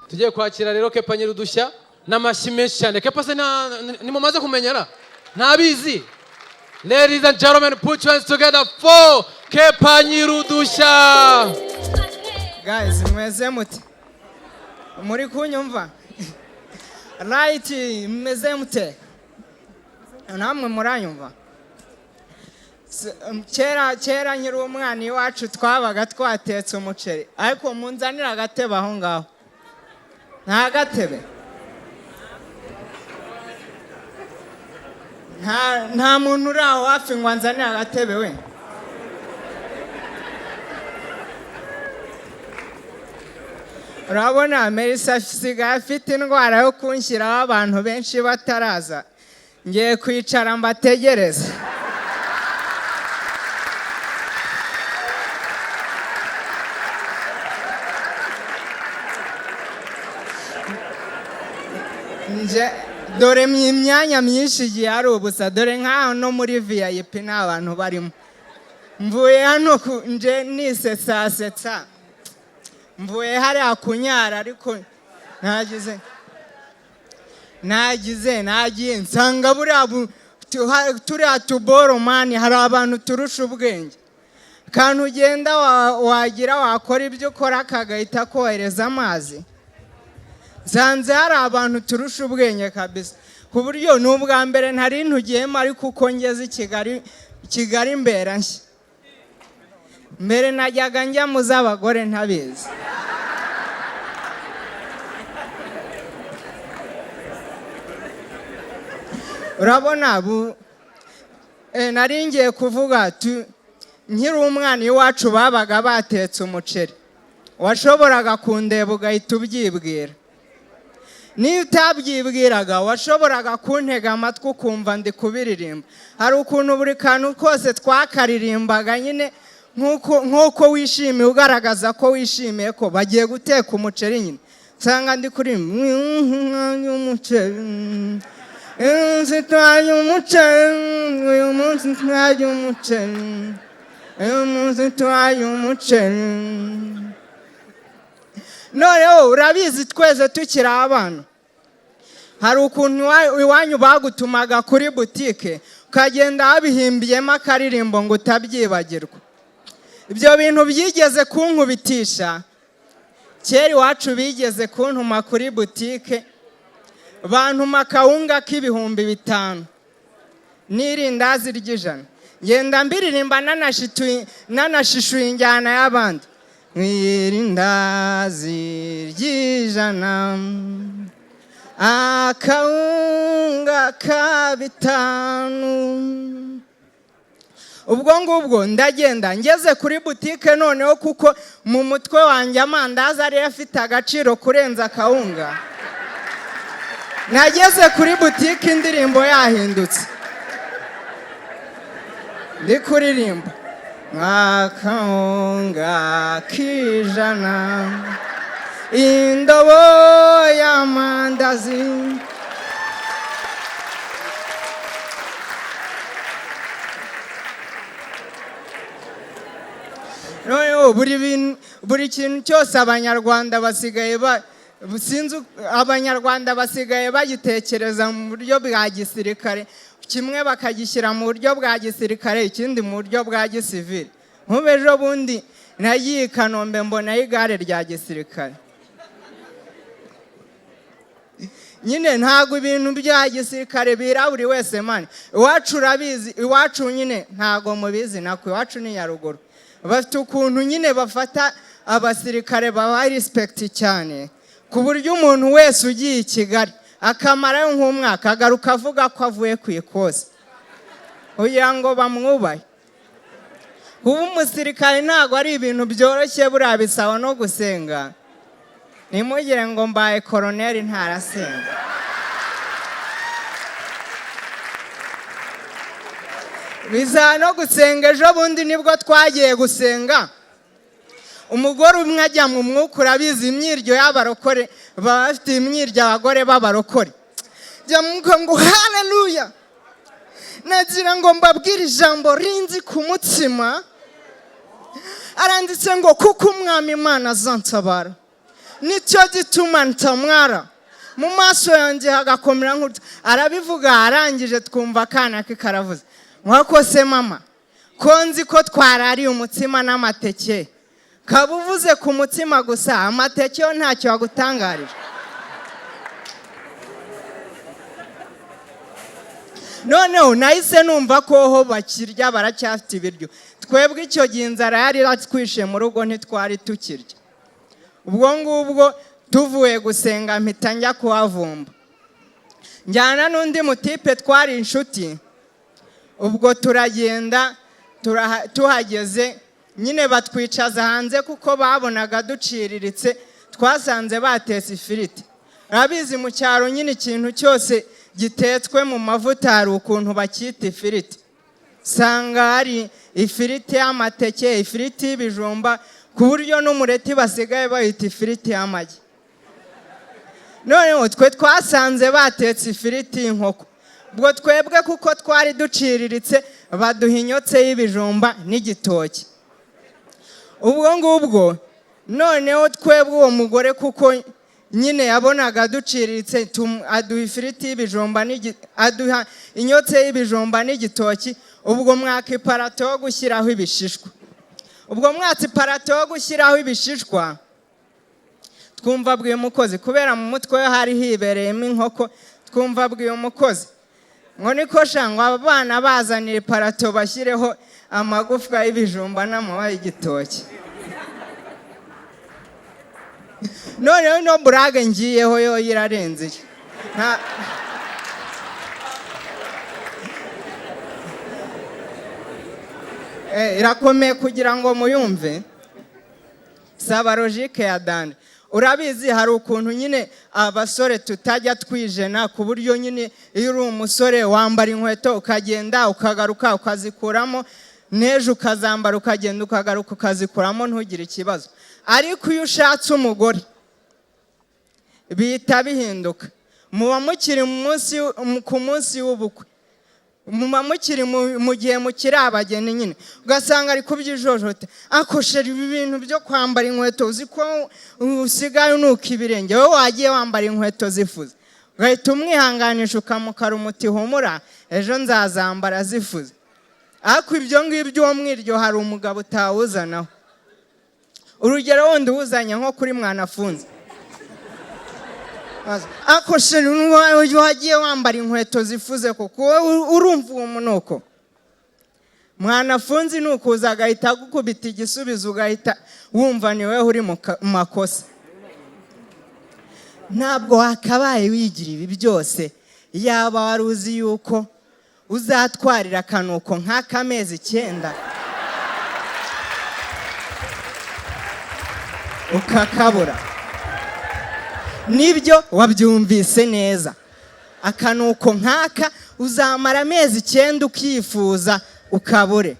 tugiye kwakira rero Keppa Nyirudushya n'amashyi menshi cyane. Keppa se ni mumaze kumenyera ntabizi. Ladies and gentlemen, put your hands together for Keppa Nyirudushya. Guys, mweze muti muri kunyumva right? Mweze mute namwe muranyumva? Kera nyiri umwana iwacu twabaga twatetse umuceri, ariko munzanira agatebe aho ngaho. Nta gatebe? Nta muntu uri aho hafi ngo anzanire agatebe we? Urabona Melissa asigaye afite indwara yo kunshyiraho abantu benshi bataraza. Ngiye kwicara mbategereze. Dore imyanya myinshi igiye ari ubusa, dore nk'aho no muri VIP nta bantu barimo. Mvuye hano nje nisetsa, mvuye hariya kunyara, ariko nagiye nsanga turiya tuboromani hari abantu turusha ubwenge. Kantu ugenda wagira wakora ibyo ukora akagahita kohereza amazi. Zanze hari abantu turusha ubwenge kabisa, ku buryo n'ubwa mbere ntari ntugiyemo, ariko uko ngeze Kigali mbera nshya. Mbere najyaga njya mu z'abagore ntabizi. Urabona nari ngiye kuvuga nkiri umwana iwacu babaga batetse umuceri, washoboraga kundeba ugahita ubyibwira. Niyo utabyibwiraga washoboraga kuntega amatwi ukumva ndi kubiririmba. Hari ukuntu buri kantu kose twakaririmbaga nyine nk'uko wishimiye, ugaragaza ko wishimiye ko bagiye guteka umuceri nyine. Nsanga ndi kuririmba uyu munsi twaje umuceri. Noneho urabizi twese tukiri abana, hari ukuntu iwanyu bagutumaga kuri butike ukagenda wabihimbiyemo akaririmbo ngo utabyibagirwa. Ibyo bintu byigeze kunkubitisha. Kera iwacu bigeze kuntuma kuri butike, bantuma akawunga k'ibihumbi 5 n'irindazi ry'ijana. Ngenda mbiririmba nanashishuye injyana y'abandi. Irindazi ry'ijana, akawunga ka 5. Ubwo ngubwo ndagenda ngeze kuri butike, noneho kuko mu mutwe wanjye amandazi ari afite agaciro kurenza akawunga, nageze kuri butike indirimbo yahindutse. Ndi kuririmba akawunga k'ijana, indobo y'amandazi. Buri kintu cyose abanyarwanda basigaye bagitekereza mu buryo bwa gisirikare. Kimwe bakagishyira mu buryo bwa gisirikare, ikindi mu buryo bwa gisivili. Nk'ejo bundi nagiye i Kanombe mbonayo igare rya gisirikare. Nyine ntabwo ibintu bya gisirikare bira buri wese mani. Iwacu urabizi, iwacu nyine ntabwo mubizi, nako iwacu ni Nyaruguru. Bafite ukuntu nyine bafata abasirikare babaha respect cyane, ku buryo umuntu wese ugiye i Kigali akamarayo nk'umwaka agaruka avuga ko avuye ku ikosi kugira ngo bamwubahe. Kuba umusirikare ntabwo ari ibintu byoroshye, buriya bisaba no gusenga. Nimugire ngo mbaye koroneri ntarasenga. Bisaba no gusenga. Ejo bundi nibwo twagiye gusenga, umugore umwe ajya mu mwuka. Urabizi imyiryo y'abarokore, baba bafite imyiryo abagore b'abarokore. Jya mwuka ngo haleluya, nagira ngo mbabwire ijambo rinzi ku mutima. Aranditse ngo kuko umwami Imana azantabara, nicyo gituma ntamwara mu maso yanjye hagakomera nk'utyo. Arabivuga arangije twumva akana ke karavuze, mwako se mama ko nzi ko twarariye umutsima n'amateke, kaba uvuze ku mutsima gusa, amateke yo ntacyo wagutangarije. Noneho nahise numva ko ho bakirya baracyafite ibiryo. Twebwe icyo gihe inzara yari iratwishe mu rugo ntitwari tukirya. Ubwo ngubwo tuvuye gusenga mpita njya kuhavumba, njyana n'undi mutipe twari inshuti. Ubwo turagenda tuhageze nyine batwicaza hanze kuko babonaga duciriritse, twasanze batetse ifiriti. Rabizi mu cyaro nyine ikintu cyose gitetswe mu mavuta hari ukuntu bakita ifiriti. Sanga hari ifiriti y'amateke, ifiriti y'ibijumba, ku buryo n'umureti basigaye bayita ifiriti y'amagi. Noneho twe twasanze batetse ifiriti y'inkoko. Ubwo twebwe kuko twari duciriritse baduha inyotse y'ibijumba n'igitoki. Ubwo ngubwo noneho twebwe uwo mugore kuko nyine yabonaga duciriritse aduha ifiriti y'ibijumba aduha inyotse y'ibijumba n'igitoki. Ubwo mwaka iparato yo gushyiraho ibishishwa. Ubwo mwatsi iparato yo gushyiraho ibishishwa twumva bwiye umukozi, kubera mu mutwe hari hibereyemo inkoko. Twumva bwiye umukozi ngo niko shangwa abana bazanira iparato bashyireho amagufwa y'ibijumba n'amababa y'igitoki. Noneho no burage ngiyeho yo irarenze. Irakomeye kugira ngo muyumve, saba logique ya dande. Urabizi hari ukuntu nyine abasore tutajya twijena, ku buryo nyine iyo uri umusore wambara inkweto ukagenda ukagaruka ukazikuramo, nejo ukazambara ukagenda ukagaruka ukazikuramo ntugire ikibazo. Ariko iyo ushatse umugore bihita bihinduka. Muba mukiri ku munsi w'ubukwe, muba mukiri mu gihe mukiri abageni nyine, ugasanga ari kubyijojote, akoshera ibi bintu byo kwambara inkweto, uzi ko usigaye unuka ibirenge, wowe wagiye wambara inkweto zifuze, ugahita umwihanganisha ukamukara umuti, humura ejo nzazambara zifuze. Ariko ibyo ngibyo uwo mwiryo hari umugabo utawuzanaho. Urugero wundi wuzanye nko kuri Mwanafunzi, akoshera wagiye wambara inkweto zifuze kuko urumva uwo munuko. Mwanafunzi nukuza agahita gukubita igisubizo, ugahita wumva ni wewe uri mu makosa. Ntabwo wakabaye wigira ibi byose yaba wari uzi yuko uzatwarira akanuko nk'akamezi 9 ukakabura. Nibyo wabyumvise neza, akanuko nk'aka uzamara amezi 9 ukifuza ukabure.